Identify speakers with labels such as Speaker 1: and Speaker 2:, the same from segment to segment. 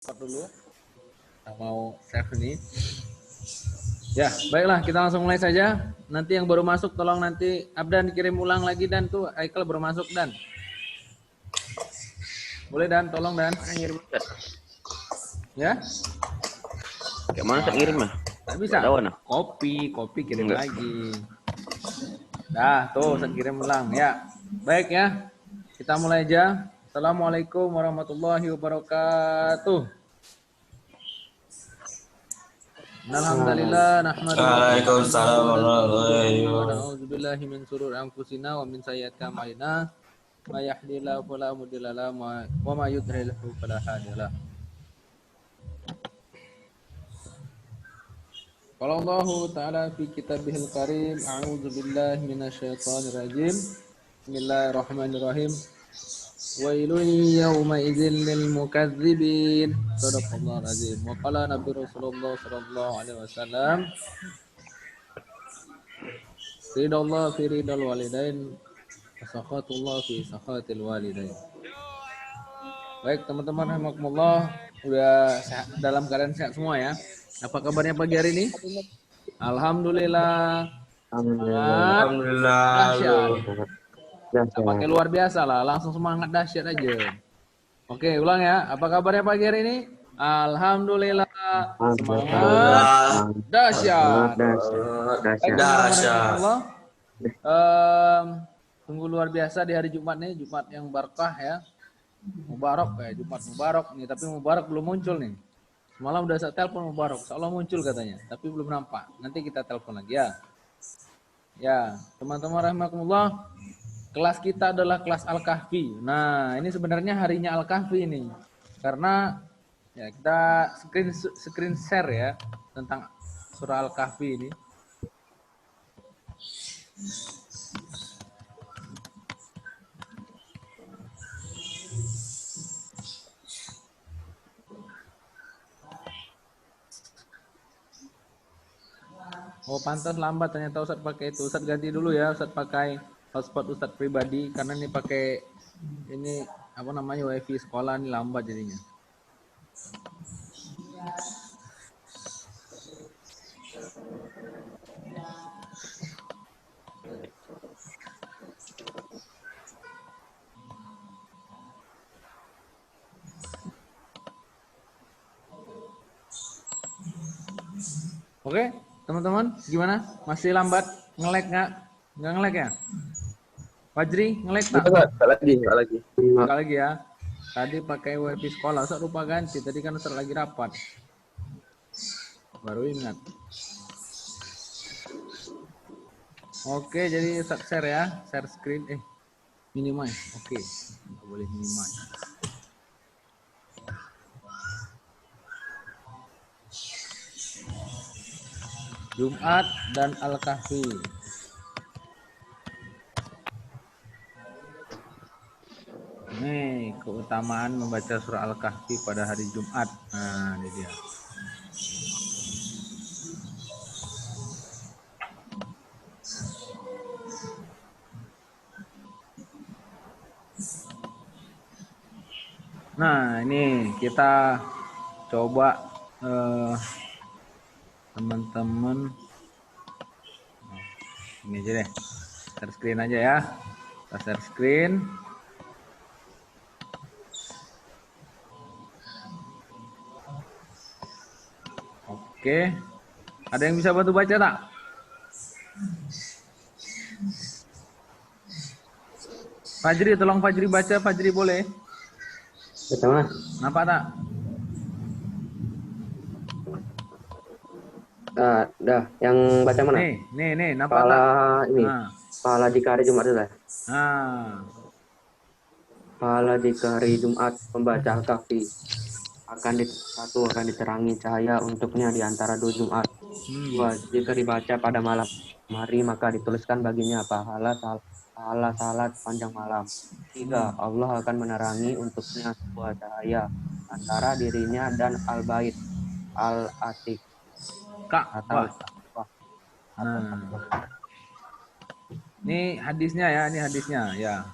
Speaker 1: Stop dulu. Kita mau save ini. Ya, baiklah kita langsung mulai saja. Nanti yang baru masuk tolong nanti Abdan kirim ulang lagi dan tuh Aikal baru masuk dan. Boleh dan tolong dan. Ya.
Speaker 2: Kayak mana saya kirim ya?
Speaker 1: Tak bisa. Kopi kirim
Speaker 2: Enggak.
Speaker 1: lagi. Dah, tuh saya kirim ulang ya. Baik ya. Kita mulai aja. Assalamualaikum warahmatullahi wabarakatuh. Alhamdulillah nahmaduhu
Speaker 3: Waalaikumsalam warahmatullahi
Speaker 1: wa
Speaker 3: wabarakatuh.
Speaker 1: na'udzubillahi min syururi anfusina wa min sayyiati a'malina. May yahdihillahu fala mudilla lahu wa may yudlilhu fala hadiya lahu. Qala Allahu ta'ala fi kitabihil karim a'udzu billahi minasyaitonir rajim. Bismillahirrahmanirrahim. Wailun yawma idzin lil mukazzibin. Shadaqallahul azim. Wa qala Nabi Rasulullah sallallahu alaihi wasallam, ridallah fi ridal walidain, sakhatullah fi sakhatil walidain. Baik teman-teman rahimakumullah, udah sehat, dalam keadaan sehat semua ya. Apa kabarnya pagi hari ini? Alhamdulillah.
Speaker 3: Alhamdulillah.
Speaker 1: Dahsyat. Pakai luar biasa lah, langsung semangat dahsyat aja. Oke, ulang ya. Apa kabarnya pagi hari ini? Alhamdulillah. Semangat dahsyat.
Speaker 3: Dahsyat.
Speaker 1: Sungguh luar biasa di hari Jumat nih, Jumat yang barkah ya. Mubarak ya, Jumat Mubarak nih, tapi Mubarak belum muncul nih. Semalam udah saya telepon Mubarak, seolah muncul katanya, tapi belum nampak. Nanti kita telepon lagi ya. Ya, teman-teman rahimakumullah. Kelas kita adalah kelas Al-Kahfi. Nah, ini sebenarnya harinya Al-Kahfi ini. Karena ya kita screen share ya tentang surah Al-Kahfi ini. Oh, pantas lambat ternyata Ustadz pakai itu. Ustadz ganti dulu ya, Ustadz pakai hotspot Ustadz pribadi karena ini pakai ini apa namanya wifi sekolah ini lambat jadinya. Oke, teman-teman, gimana? Masih lambat? Nge-lag nggak? Nggak nge-lag ya? Fajri, nge-lag tak?
Speaker 2: Enggak lagi.
Speaker 1: Enggak lagi ya. Tadi pakai wifi sekolah, Ustaz lupa ganti. Tadi kan Ustaz lagi rapat. Baru ingat. Oke, jadi Ustaz share ya. Share screen. Minimize. Oke. Nggak boleh minimize. Jumat dan Al-Kahfi. Nih, keutamaan membaca surah Al-Kahfi pada hari Jumat. Nah, ini dia. Nah, ini kita coba teman-teman ini aja deh. Share screen aja ya. Kita share screen. Oke. Ada yang bisa bantu baca tak? Fajri, tolong Fajri baca. Fajri boleh?
Speaker 4: Betul.
Speaker 1: Nampak tak?
Speaker 4: Dah, yang baca mana?
Speaker 1: Nih, nampak
Speaker 4: Pahala
Speaker 1: tak?
Speaker 4: ini. Pahala jika hari Jumat itu lah. Pahala jika hari Jumat membaca Al-Kahfi akan diterangi cahaya untuknya di antara dua Jumat. Dua, jika dibaca pada malam hari maka dituliskan baginya pahala salat panjang malam. Tiga, Allah akan menerangi untuknya sebuah cahaya antara dirinya dan Al-Bait Al-Atiq.
Speaker 1: Ka'bah. Ini hadisnya ya, ya.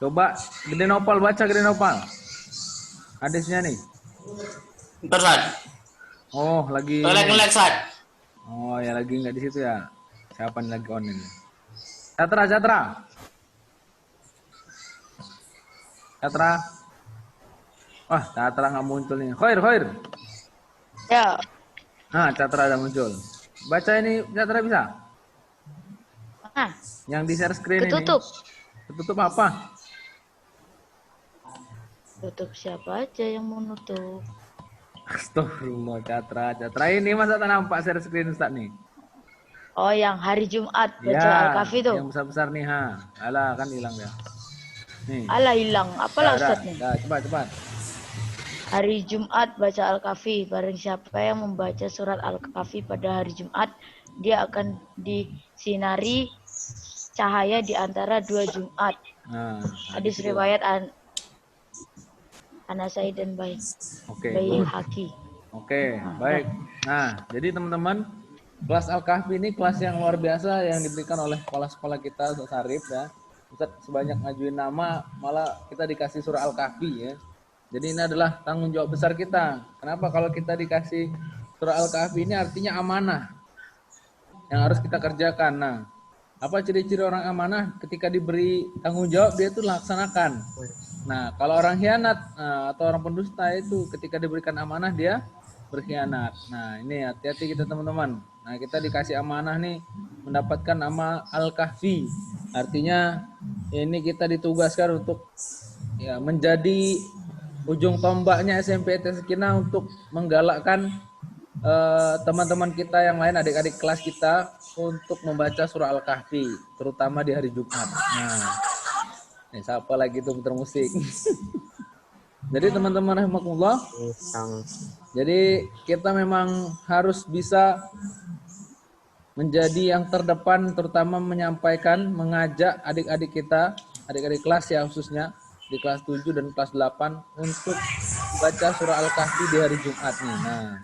Speaker 1: Coba Gede Nopal baca Gede Nopal. Hadisnya nih.
Speaker 3: Ntar Sat.
Speaker 1: Oh, lagi.
Speaker 3: Ngelek Sat.
Speaker 1: Oh, ya lagi nggak di situ ya. Siapa nih lagi on ini? Catra, Catra. Catra. Wah, Catra nggak muncul nih. Khair, Khair.
Speaker 5: Ya,
Speaker 1: Nah, Catra ada muncul. Baca ini, Catra bisa?
Speaker 5: ah,
Speaker 1: Yang di share screen
Speaker 5: ketutup.
Speaker 1: ini. Ketutup apa?
Speaker 5: Tutup siapa aja yang mau nutup?
Speaker 1: Astagfirullah, Catra. Catra ini masa tak nampak share screen Ustaz nih?
Speaker 5: Oh, yang hari Jumat baca
Speaker 1: Ya,
Speaker 5: Al-Kahfi tuh.
Speaker 1: yang besar-besar nih, ha. Alah, kan hilang ya. Nih.
Speaker 5: Alah hilang. Apalah
Speaker 1: Dah,
Speaker 5: Ustaz nih?
Speaker 1: dah, cepat.
Speaker 5: Hari Jumat baca Al-Kahfi. Barang siapa yang membaca surat Al-Kahfi pada hari Jumat, dia akan disinari cahaya di antara 2 Jumat.
Speaker 1: Nah,
Speaker 5: Hadis
Speaker 1: gitu.
Speaker 5: riwayat Anasai dan
Speaker 1: Oke,
Speaker 5: Baihaqi.
Speaker 1: Oke, baik. Nah, jadi teman-teman, kelas Al-Kahfi ini kelas yang luar biasa yang diberikan oleh kepala sekolah kita, Ustaz Sarif ya. Ustaz sebanyak ngajuin nama, malah kita dikasih surah Al-Kahfi ya. Jadi ini adalah tanggung jawab besar kita. Kenapa kalau kita dikasih surah Al-Kahfi ini artinya amanah yang harus kita kerjakan. Nah, apa ciri-ciri orang amanah ketika diberi tanggung jawab dia itu laksanakan. Nah, kalau orang khianat atau orang pendusta itu ketika diberikan amanah dia berkhianat. Nah, ini hati-hati kita teman-teman. Nah, kita dikasih amanah nih mendapatkan nama Al-Kahfi. Artinya ini kita ditugaskan untuk ya menjadi ujung tombaknya SMP Sekinah untuk menggalakkan teman-teman kita yang lain, adik-adik kelas kita untuk membaca surah Al-Kahfi, terutama di hari Jumat. Nah, ini siapa lagi tuh putar musik? Jadi teman-teman rahimakumullah, jadi kita memang harus bisa menjadi yang terdepan, terutama menyampaikan, mengajak adik-adik kita, adik-adik kelas ya khususnya, di kelas 7 dan kelas 8 untuk baca surah Al-Kahfi di hari Jumat nih. Nah,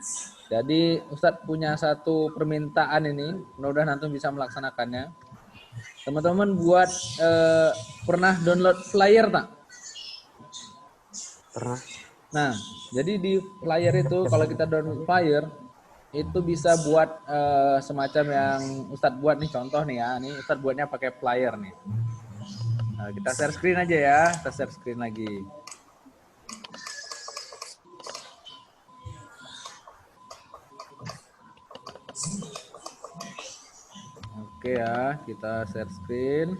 Speaker 1: jadi Ustadz punya satu permintaan ini, mudah-mudahan antum bisa melaksanakannya. Teman-teman buat pernah download flyer tak?
Speaker 4: Pernah.
Speaker 1: Nah, jadi di flyer itu kalau kita download flyer itu bisa buat semacam yang Ustadz buat nih, contoh nih ya, ini Ustadz buatnya pakai flyer nih. Nah, kita share screen aja ya, kita share screen lagi. Oke ya, kita share screen.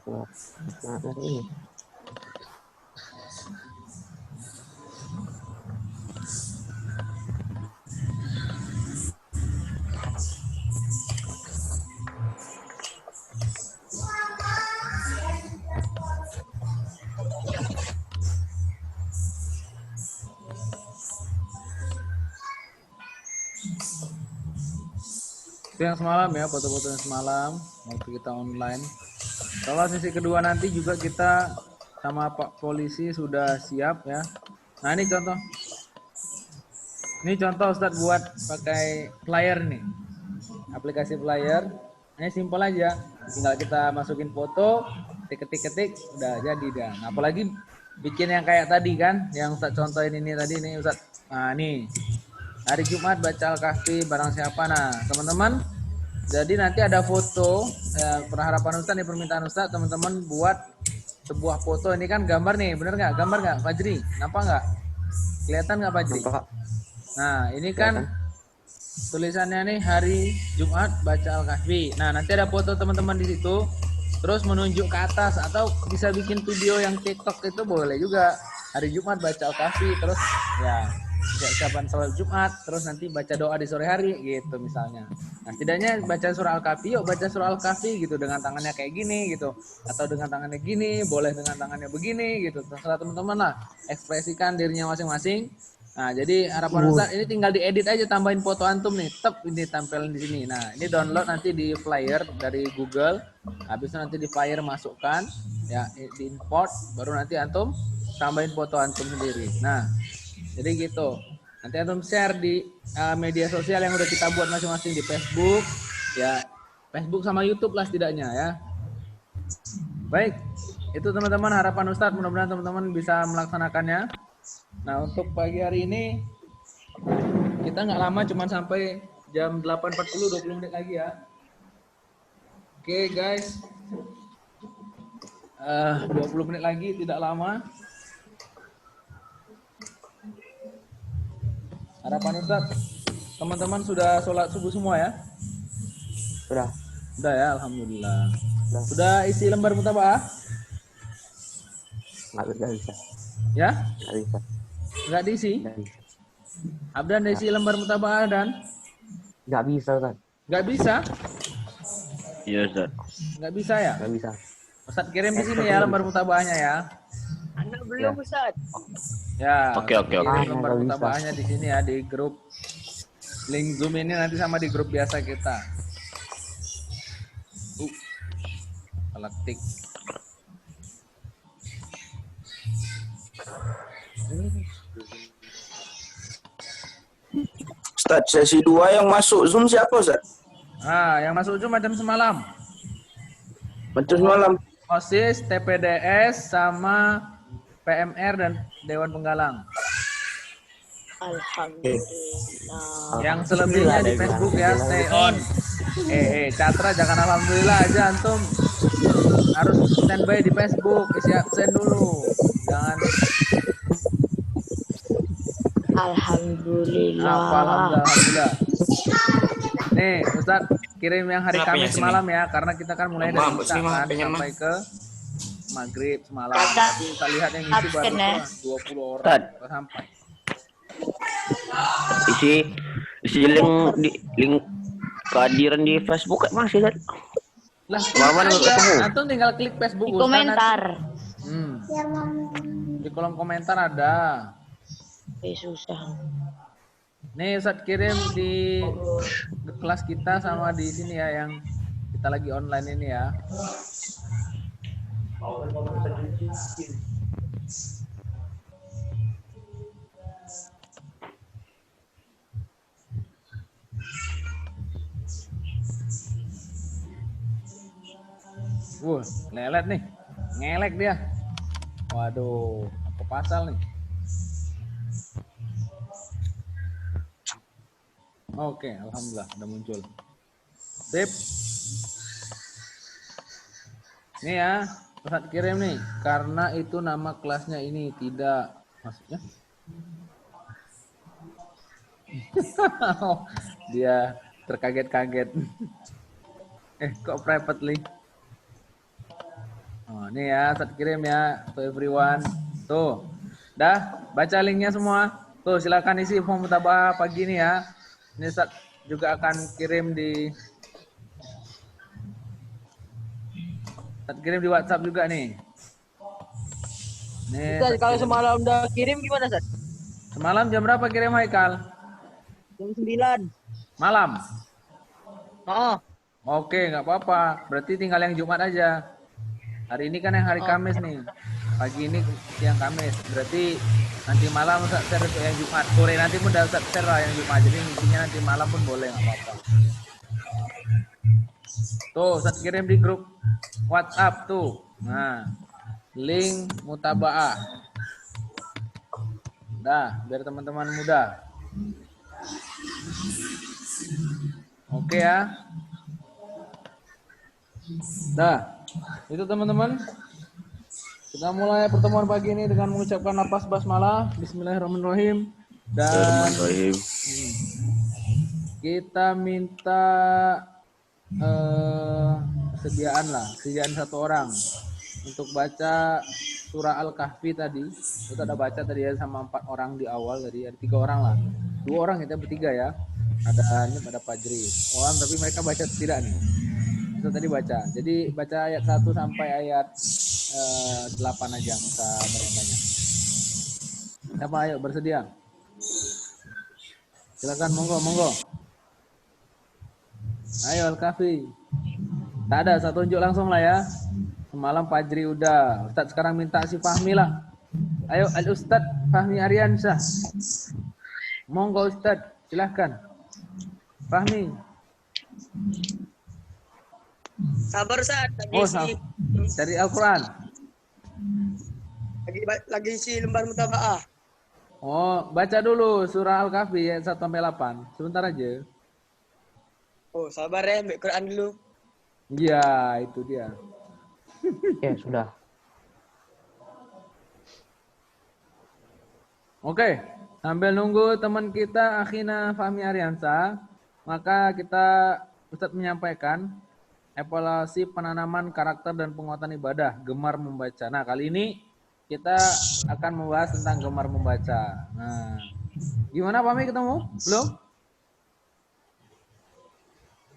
Speaker 4: Nah, ini.
Speaker 1: Itu yang semalam ya, foto-foto yang semalam waktu kita online. Kalau sesi kedua nanti juga kita sama Pak Polisi sudah siap ya. Nah ini contoh. Ini contoh Ustadz buat pakai flyer nih. Aplikasi flyer. Ini simpel aja. Tinggal kita masukin foto, ketik-ketik, udah jadi dah. Nah, apalagi bikin yang kayak tadi kan, yang Ustadz contohin ini tadi nih Ustadz. Nah nih, hari Jumat baca Al-Kahfi barang siapa. Nah teman-teman, jadi nanti ada foto, harapan Ustadz nih, permintaan Ustadz, teman-teman buat sebuah foto. Ini kan gambar nih, bener nggak? Gambar nggak Fajri? Nampak nggak? Kelihatan nggak Fajri?
Speaker 4: Nampak.
Speaker 1: Nah ini kan tulisannya nih hari Jumat baca Al-Kahfi. Nah nanti ada foto teman-teman di situ, terus menunjuk ke atas, atau bisa bikin video yang TikTok itu boleh juga. Hari Jumat baca Al-Kahfi, terus ya ucapan salat Jumat, terus nanti baca doa di sore hari gitu misalnya. Nah setidaknya baca surah Al-Kahfi, yuk baca surah Al-Kahfi gitu dengan tangannya kayak gini gitu, atau dengan tangannya gini, boleh dengan tangannya begini gitu, terserah teman-teman lah, ekspresikan dirinya masing-masing. Nah jadi harapan Ustaz ini tinggal diedit aja, tambahin foto antum nih, tep ini tampilin di sini. Nah ini download nanti di flyer dari Google, habis itu nanti di flyer masukkan ya, di import, baru nanti antum tambahin foto antum sendiri. Nah jadi gitu. Nanti antum share di media sosial yang udah kita buat masing-masing, di Facebook, ya Facebook sama YouTube lah setidaknya ya. Baik, itu teman-teman harapan Ustadz, mudah-mudahan teman-teman bisa melaksanakannya. Nah, untuk pagi hari ini kita nggak lama, cuma sampai jam 8.40, 20 menit lagi ya. Oke guys, 20 menit lagi, tidak lama. Harapan Ustadz, teman-teman sudah sholat subuh semua ya?
Speaker 4: Sudah.
Speaker 1: Sudah ya, alhamdulillah. Sudah isi lembar mutabaah?
Speaker 4: Nggak bisa.
Speaker 1: Ya?
Speaker 4: Nggak bisa.
Speaker 1: Nggak diisi?
Speaker 4: Nggak bisa.
Speaker 1: Abdan udah isi lembar mutabaah dan?
Speaker 4: Nggak bisa, Ustaz.
Speaker 1: Nggak bisa?
Speaker 2: Iya, Ustaz.
Speaker 1: Nggak bisa ya?
Speaker 4: Nggak bisa.
Speaker 1: Ustadz kirim di sini ya lembar mutabaahnya ya.
Speaker 5: Anda belum, Ustaz.
Speaker 1: Ya.
Speaker 2: Oke.
Speaker 1: Kirim lembar
Speaker 4: Nggak bisa.
Speaker 1: mutabaahnya di sini ya, di grup. Link Zoom ini nanti sama di grup biasa kita. Galaktik.
Speaker 3: Ustaz, sesi 2 yang masuk Zoom siapa, Ustaz?
Speaker 1: Ah, yang masuk Zoom macam semalam.
Speaker 3: Macam semalam.
Speaker 1: OSIS, TPDS, sama PMR dan Dewan Penggalang.
Speaker 5: Alhamdulillah.
Speaker 1: Yang selebihnya di Facebook ya, stay on. Catra jangan alhamdulillah aja, antum harus standby di Facebook, isi absen dulu. Jangan
Speaker 5: Alhamdulillah.
Speaker 1: alhamdulillah. Nih, Ustadz kirim yang hari
Speaker 3: Kenapa
Speaker 1: Kamis
Speaker 3: ya,
Speaker 1: semalam ya, karena kita kan mulai dari
Speaker 3: Mama,
Speaker 1: Isya
Speaker 3: sini,
Speaker 1: kan
Speaker 3: HP-nya,
Speaker 1: sampai ke Maghrib semalam.
Speaker 5: Kakak,
Speaker 1: Tapi kita lihat yang isi baru
Speaker 5: absen ya.
Speaker 1: 20 orang
Speaker 2: Ustadz.
Speaker 1: kita sampai.
Speaker 2: Isi link kehadiran di Facebook kan masih, Ustaz?
Speaker 1: Lah,
Speaker 2: Mana
Speaker 1: aja.
Speaker 2: ketemu?
Speaker 1: Antum tinggal klik Facebook
Speaker 5: Di
Speaker 1: Ustadz,
Speaker 5: komentar.
Speaker 1: Di kolom komentar ada.
Speaker 5: Susah.
Speaker 1: Nih Ustadz kirim di kelas kita sama di sini ya, yang kita lagi online ini ya. Lelet nih. Ngelek dia. Waduh, apa pasal nih? Oke, alhamdulillah udah muncul. Sip. Ini ya, Ustadz kirim nih. Karena itu nama kelasnya ini tidak, maksudnya? Dia terkaget-kaget. Kok privately? Oh, ini ya, Ustadz kirim ya, to everyone. Tuh, dah baca linknya semua. Tuh, silakan isi form mutabaah pagi ini ya. Ini Ustadz juga akan kirim di WhatsApp juga nih. Nih,
Speaker 6: Ustaz, kalau semalam udah kirim gimana, Ustaz?
Speaker 1: semalam jam berapa kirim Haikal?
Speaker 6: Jam 9.
Speaker 1: Malam.
Speaker 6: Oh,
Speaker 1: Oke, nggak apa-apa. Berarti tinggal yang Jumat aja. Hari ini kan yang hari Kamis nih. Pagi ini siang Kamis. Berarti nanti malam Ustaz share untuk yang Jumat. Sore nanti pun udah Ustaz share lah yang Jumat. Jadi intinya nanti malam pun boleh, nggak apa-apa. Tuh, Ustaz kirim di grup WhatsApp tuh. Nah, link mutabaah. Dah, biar teman-teman mudah. Oke ya. Dah, itu teman-teman. Kita mulai pertemuan pagi ini dengan mengucapkan lafaz basmalah. Bismillahirrahmanirrahim. Dan kita minta sediaan satu orang untuk baca surah Al-Kahfi tadi. Kita udah baca tadi ya sama 4 orang di awal tadi, ada 3 orang lah. 2 orang kita bertiga ya. Ada Hanif, ada Fajri. Tapi mereka baca tidak nih. Itu tadi baca. Jadi baca ayat 1 sampai ayat 8 aja, enggak banyak-banyak. Siapa ayo bersedia? Silakan, monggo. Ayo Al-Kahfi. Tak ada, saya tunjuk langsung lah ya. Semalam Fajri udah. Ustadz sekarang minta si Fahmi lah. Ayo Al-Ustadz Fahmi Aryansyah. Monggo Ustadz, silahkan. Fahmi.
Speaker 7: Sabar Ustaz,
Speaker 1: Oh, dari Al-Quran.
Speaker 7: lagi isi lembar mutabaah.
Speaker 1: Oh, baca dulu surah Al-Kahfi ayat 1 sampai 8. Sebentar aja.
Speaker 7: Oh, sabar ya, ambil Quran dulu.
Speaker 1: Iya, itu dia.
Speaker 4: Ya, sudah.
Speaker 1: Oke, sambil nunggu teman kita Akhina Fahmi Ariansa, maka Ustadz menyampaikan evaluasi penanaman karakter dan penguatan ibadah, gemar membaca. Nah, kali ini kita akan membahas tentang gemar membaca. Nah, gimana Fahmi ketemu? Belum?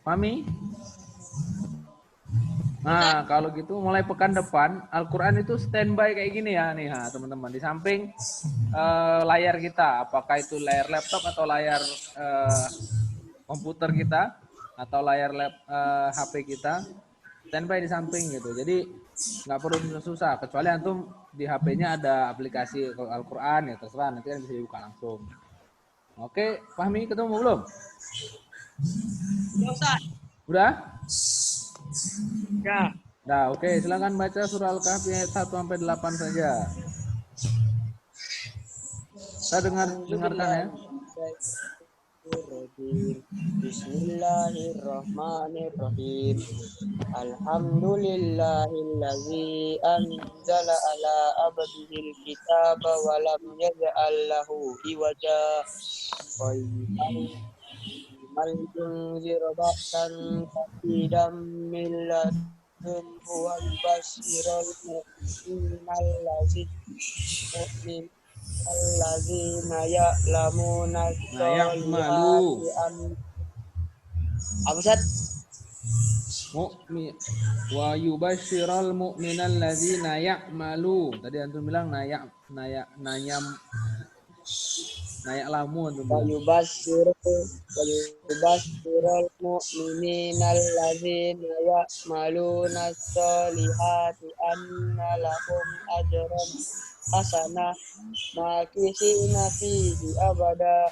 Speaker 1: Fahmi? Nah, kalau gitu mulai pekan depan Al-Quran itu standby kayak gini ya nih teman-teman. Di samping layar kita, apakah itu layar laptop atau layar komputer kita atau layar HP kita, standby di samping gitu. Jadi nggak perlu susah, kecuali antum di HP-nya ada aplikasi Al-Quran ya terserah, nanti kan bisa dibuka langsung. Oke, Fahmi ketemu belum?
Speaker 7: Ya Ustaz.
Speaker 1: Udah?
Speaker 7: Ya.
Speaker 1: Nah, oke, silakan baca surah Al-Kahfi ayat 1 sampai 8 saja. Saya dengarkan ya.
Speaker 7: Bismillahirrahmanirrahim. Alhamdulillahillazi anzala ala abdihil kitaba wa lam yaj'al lahu iwaja. Malunzir ba'san qasidan min ladunhu wa yubashsirul mu'min allazina ya'lamuna
Speaker 1: Ya'malu
Speaker 7: apa Ustaz?
Speaker 1: Mu'min wa yubashshiral mu'minal ladzina ya'malu. Tadi antum bilang lamu antum bilang.
Speaker 7: Yubashshirul mu'minina allazina ya'maluna sholihati anna lahum ajran hasanah makisina fihi abada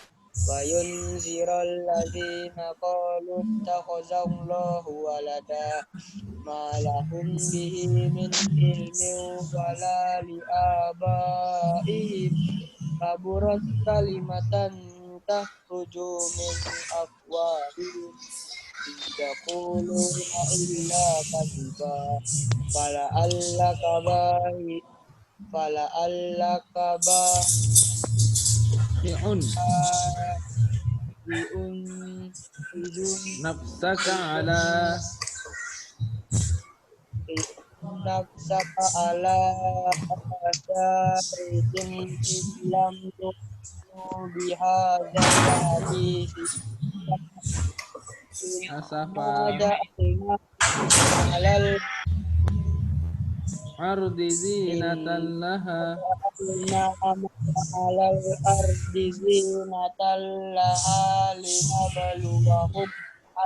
Speaker 7: wa yunzirul ladzina qalu ittakhazallahu walada ma lahum bihi min ilmin wala li abaihim kaburat kalimatan takhruju min afwahihim yaquluna illa kadhiba fala allaka
Speaker 1: Bi'un
Speaker 7: izun
Speaker 1: nafsaka ala
Speaker 7: syahidin islam bihadza hadis
Speaker 1: asafa
Speaker 7: alal
Speaker 1: ardi zinatan laha
Speaker 7: alal ardi zinatan laha linabluwahum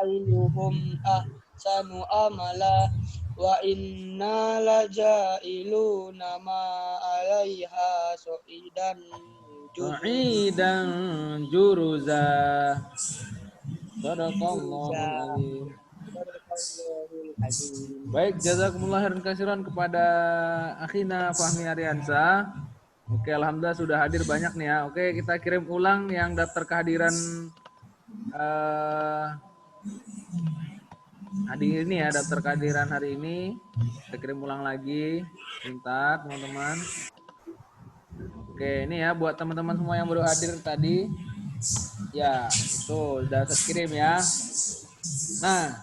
Speaker 7: ayyuhum ahsanu amala wa inna lajailuna ma alaiha su'idan
Speaker 1: juruza. Sadaqallahul azim. Baik, jazakumullah khairan katsiran kepada Akhina Fahmi Ariansa. Oke, alhamdulillah sudah hadir banyak nih ya. Oke, kita kirim ulang yang daftar kehadiran hari ini ya, daftar kehadiran hari ini. Kita kirim ulang lagi. Bentar, teman-teman. Oke, ini ya buat teman-teman semua yang baru hadir tadi. Ya, itu sudah saya kirim ya. Nah,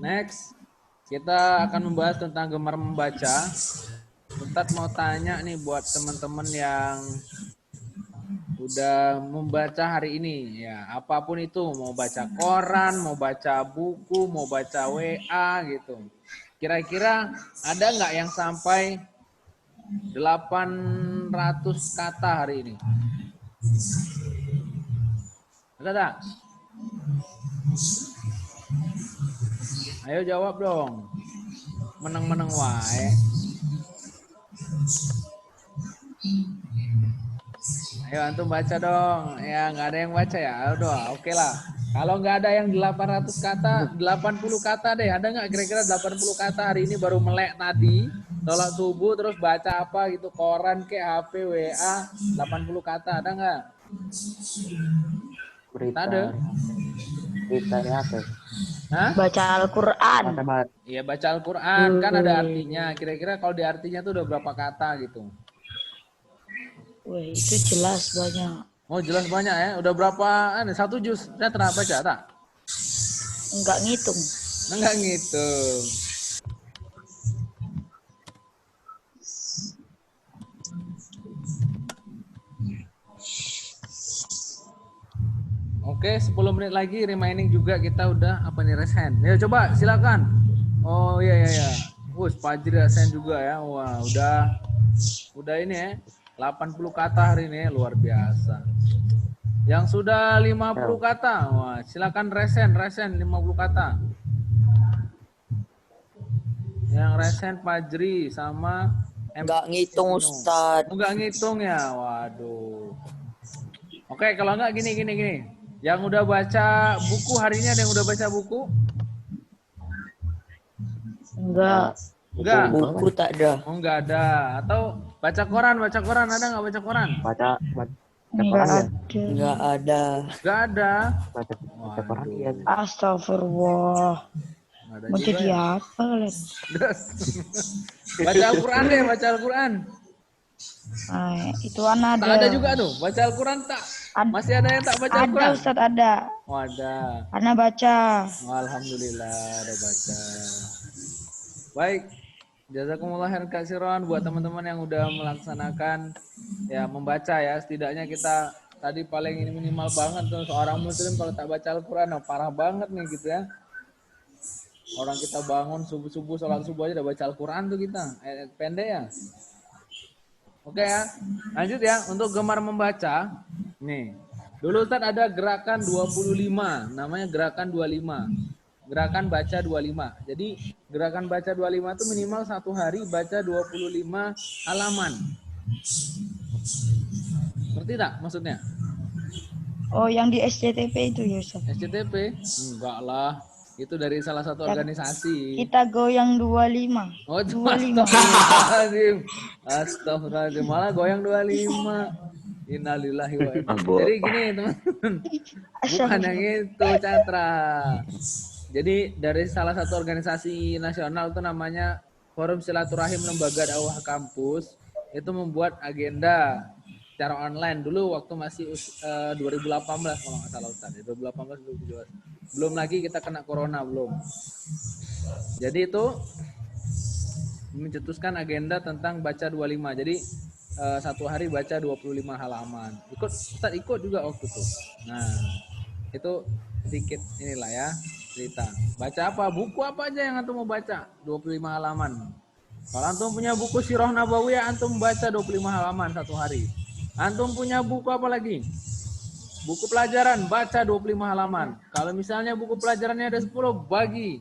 Speaker 1: next kita akan membahas tentang gemar membaca. Ustadz mau tanya nih buat teman-teman yang udah membaca hari ini ya, apapun itu, mau baca koran, mau baca buku, mau baca WA gitu. Kira-kira ada nggak yang sampai 800 kata hari ini? Ada tak? Ayo jawab dong. Meneng-meneng wae. Ayo antum baca dong. Ya nggak ada yang baca ya. Udah, oke lah. Kalau nggak ada yang 800 kata, 80 kata deh. Ada nggak kira-kira 80 kata hari ini baru melek tadi, sholat subuh terus baca apa gitu, koran ke HP, WA, 80 kata ada nggak?
Speaker 4: Berita.
Speaker 1: Ada.
Speaker 4: Berita ya apa?
Speaker 1: Hah?
Speaker 5: Baca Al-Quran.
Speaker 4: Baca
Speaker 1: Iya baca Al-Quran kan ada artinya. Kira-kira kalau di artinya tuh udah berapa kata gitu?
Speaker 5: Wih, itu jelas banyak.
Speaker 1: Oh jelas banyak ya. Udah berapa? Satu juz. Saya pernah baca tak?
Speaker 5: Enggak ngitung.
Speaker 1: Enggak ngitung. Oke, 10 menit lagi remaining juga kita udah apa nih raise hand. Ya coba silakan. Oh iya. Wus Fajri raise hand juga ya. Wah, udah ini ya. 80 kata hari ini luar biasa. Yang sudah 50 kata. Wah, silakan raise hand 50 kata. Yang raise hand Fajri sama
Speaker 6: Enggak ngitung Ustaz.
Speaker 1: Enggak ngitung ya. Waduh. Oke, kalau enggak gini. Yang udah baca buku hari ini ada yang udah baca buku?
Speaker 5: Enggak.
Speaker 1: Enggak.
Speaker 6: Buku tak ada.
Speaker 1: Oh, enggak ada. Atau baca koran ada nggak baca koran?
Speaker 4: baca
Speaker 5: Enggak
Speaker 4: koran ya.
Speaker 5: ada.
Speaker 6: Enggak ada.
Speaker 1: Enggak ada.
Speaker 4: Baca koran ya.
Speaker 5: Astagfirullah.
Speaker 1: Nggak ada
Speaker 5: Mau
Speaker 1: juga
Speaker 5: jadi
Speaker 1: ya.
Speaker 5: apa kalian?
Speaker 1: Baca Al-Quran deh, baca Al-Quran.
Speaker 5: Nah, itu ada.
Speaker 1: Tak ada juga tuh, baca Al-Quran tak? Masih ada yang tak baca
Speaker 5: Ada
Speaker 1: Al-Quran?
Speaker 5: Ustadz ada.
Speaker 1: Oh, ada.
Speaker 5: Ana baca.
Speaker 1: Oh, alhamdulillah ada baca. Baik. Jazakumullah khairan katsiran buat teman-teman yang udah melaksanakan ya membaca ya. Setidaknya kita tadi paling ini minimal banget tuh seorang muslim kalau tak baca Al-Quran oh, parah banget nih gitu ya. Orang kita bangun subuh-subuh sholat subuh aja udah baca Al-Quran tuh kita. Pendek ya. Oke ya. Lanjut ya untuk gemar membaca. Nih. Dulu Ustaz ada gerakan 25, namanya gerakan 25. Gerakan baca 25. Jadi gerakan baca 25 itu minimal satu hari baca 25 halaman. Ngerti tak maksudnya?
Speaker 5: Oh, yang di SCTP itu ya Ustadz.
Speaker 1: SCTP? Enggak lah. Itu dari salah satu organisasi.
Speaker 5: Kita goyang 25.
Speaker 1: Oh,
Speaker 5: 25.
Speaker 1: Astagfirullahaladzim. Malah goyang 25. Innalillahi wa inna.
Speaker 2: Mabuk.
Speaker 1: Jadi gini teman-teman. Bukan yang itu Catra. Jadi dari salah satu organisasi nasional itu namanya Forum Silaturahim Lembaga Dakwah Kampus itu membuat agenda secara online dulu waktu masih 2018 kalau nggak salah Ustaz. 2018 2017. Belum lagi kita kena corona belum. Jadi itu mencetuskan agenda tentang baca 25. Jadi satu hari baca 25 halaman. Ustaz ikut juga waktu itu. Nah, itu sedikit inilah ya cerita. Baca apa? Buku apa aja yang antum mau baca? 25 halaman. Kalau antum punya buku Sirah Nabawiyah, antum baca 25 halaman satu hari. Antum punya buku apa lagi? Buku pelajaran, baca 25 halaman. Kalau misalnya buku pelajarannya ada 10, bagi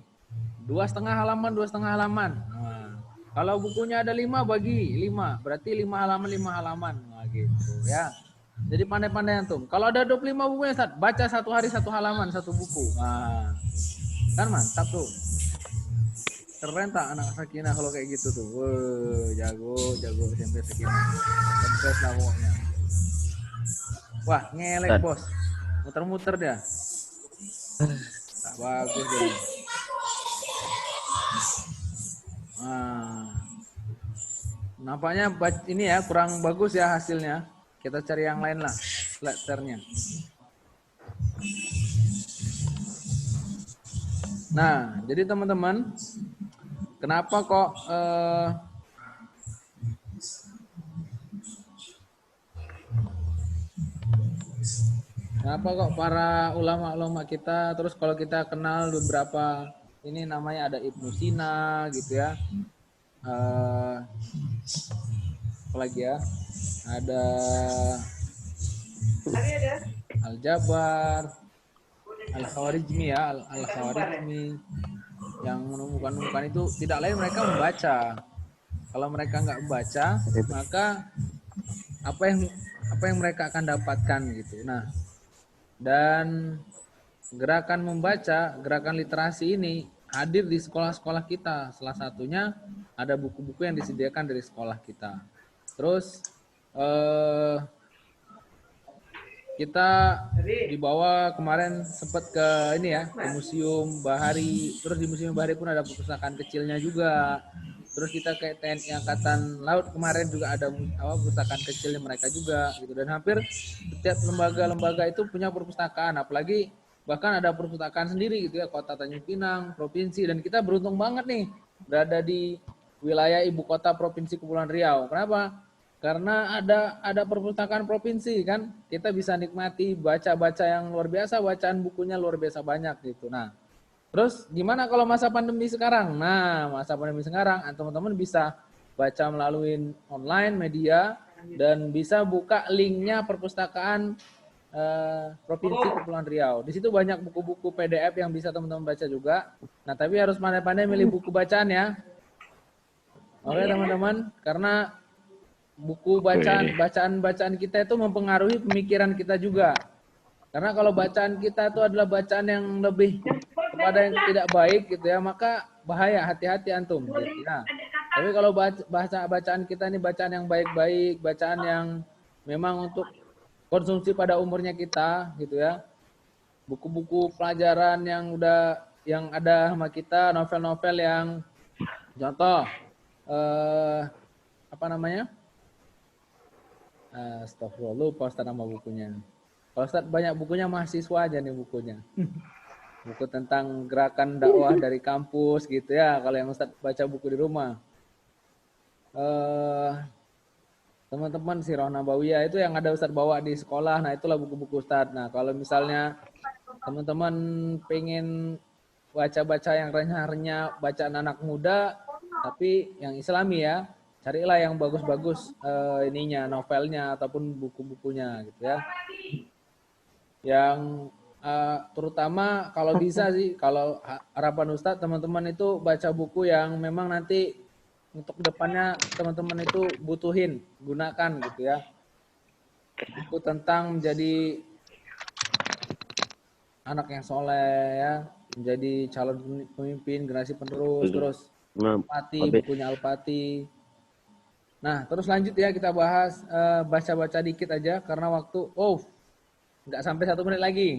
Speaker 1: 2,5 halaman, 2,5 halaman. Nah, kalau bukunya ada 5, bagi 5. Berarti 5 halaman, 5 halaman. Nah, gitu ya. Jadi pandai-pandai antum. Kalau ada 25 bukunya, baca satu hari 1 halaman, 1 buku. Nah, kan mantap tuh. Keren tak anak Sakinah kalau kayak gitu tuh. Wah, jago SMP Sakinah. Sukses lah pokoknya. Wah, ngelek bos. Muter-muter dia. Tak bagus dia. Nah, nampaknya ini ya kurang bagus ya hasilnya. Kita cari yang lain lah, letternya. Nah, jadi teman-teman, kenapa kok para ulama-ulama kita, terus kalau kita kenal beberapa ini namanya ada Ibnu Sina gitu ya, apalagi ya, ada Al-Jabar, Al-Khawarizmi ya, Al-Khawarizmi yang menemukan itu tidak lain mereka membaca. Kalau mereka nggak membaca, maka apa yang mereka akan dapatkan gitu. Nah, dan gerakan membaca, gerakan literasi ini hadir di sekolah-sekolah kita. Salah satunya ada buku-buku yang disediakan dari sekolah kita. Terus kita dibawa kemarin sempat ke ini ya, ke Museum Bahari. Terus di Museum Bahari pun ada perpustakaan kecilnya juga. Terus kita kayak TNI Angkatan Laut kemarin juga ada perpustakaan kecilnya mereka juga gitu. Dan hampir setiap lembaga-lembaga itu punya perpustakaan, apalagi bahkan ada perpustakaan sendiri gitu ya, Kota Tanjung Pinang, provinsi. Dan kita beruntung banget nih berada di wilayah ibu kota Provinsi Kepulauan Riau. Kenapa? Karena ada perpustakaan provinsi kan, kita bisa nikmati baca-baca yang luar biasa, bacaan bukunya luar biasa banyak gitu. Nah, terus gimana kalau masa pandemi sekarang? Nah, masa pandemi sekarang teman-teman bisa baca melalui online media dan bisa buka linknya perpustakaan Provinsi Kepulauan Riau. Di situ banyak buku-buku PDF yang bisa teman-teman baca juga. Nah, tapi harus pandai-pandai milih buku bacaan ya. Oke teman-teman, karena buku bacaan kita itu mempengaruhi pemikiran kita juga. Karena kalau bacaan kita itu adalah bacaan yang lebih kepada yang tidak baik gitu ya, maka bahaya, hati-hati antum gitu ya. Tapi kalau bacaan kita ini bacaan yang baik-baik, bacaan yang memang untuk konsumsi pada umurnya kita gitu ya. Buku-buku pelajaran yang ada sama kita, novel-novel yang contoh apa namanya? Astagfirullah, lupa Ustaz nama bukunya. Kalau Ustaz banyak bukunya mahasiswa aja nih bukunya. Buku tentang gerakan dakwah dari kampus gitu ya, kalau yang Ustaz baca buku di rumah. Teman-teman Sirah Nabawiyah itu yang ada Ustaz bawa di sekolah, nah itulah buku-buku Ustaz. Nah kalau misalnya teman-teman pengen baca-baca yang renyah-renyah, bacaan anak muda, tapi yang Islami ya, carilah yang bagus-bagus novelnya ataupun buku-bukunya gitu ya. Yang terutama kalau bisa sih, kalau harapan Ustadz teman-teman itu baca buku yang memang nanti untuk depannya teman-teman itu butuhin, gunakan gitu ya. Buku tentang menjadi anak yang soleh ya, menjadi calon pemimpin generasi penerus, terus Al-Pati, bukunya Al-Pati. Nah, terus lanjut ya kita bahas baca-baca dikit aja karena waktu nggak sampai 1 menit lagi.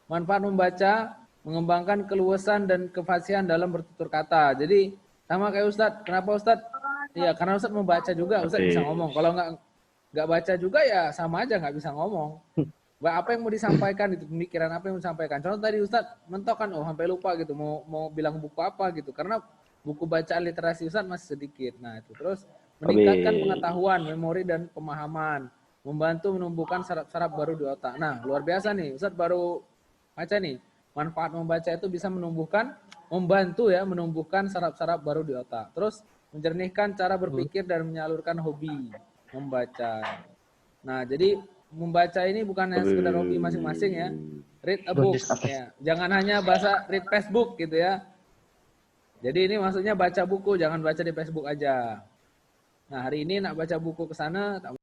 Speaker 1: Manfaat membaca, mengembangkan keluasan dan kefasihan dalam bertutur kata. Jadi sama kayak Ustadz. Kenapa Ustadz? Iya, karena Ustadz membaca juga, Ustadz bisa ngomong. Kalau nggak baca juga ya sama aja nggak bisa ngomong. Apa yang mau disampaikan itu, pemikiran apa yang mau disampaikan. Contoh tadi Ustadz mentok kan, sampai lupa gitu mau bilang buku apa gitu. Karena buku bacaan literasi Ustadz masih sedikit. Nah itu terus meningkatkan pengetahuan, memori, dan pemahaman. Membantu menumbuhkan saraf-saraf baru di otak. Nah, luar biasa nih. Ustadz baru baca nih. Manfaat membaca itu bisa membantu ya, menumbuhkan saraf-saraf baru di otak. Terus, menjernihkan cara berpikir dan menyalurkan hobi membaca. Nah, jadi membaca ini bukan hanya sekedar hobi masing-masing ya. Read a book. Ya. Jangan hanya read Facebook gitu ya. Jadi ini maksudnya baca buku, jangan baca di Facebook aja. Nah hari ini nak baca buku ke sana, tak